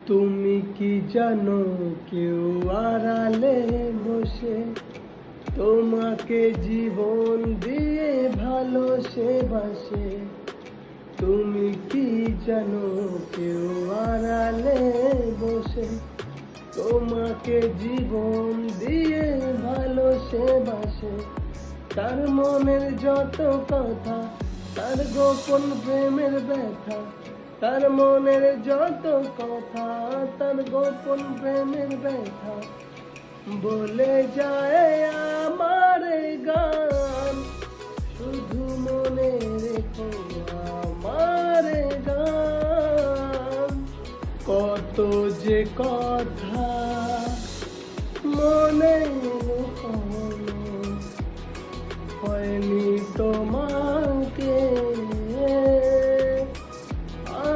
তুমি কি জানো কেউ আড়ালে বসে তোমাকে জীবন দিয়ে ভালোবাসে। তুমি কি জানো কেউ আড়ালে বসে তোমাকে জীবন দিয়ে ভালোবাসে। তার মনের যত কথা, তার গোপন প্রেমের ব্যথা, তার মনের যত কথা, তার গোপন প্রেমের ব্যথা বলে যায় আমার গান। শুধু মনে রেখো আমার গান। কত যে কথা মনে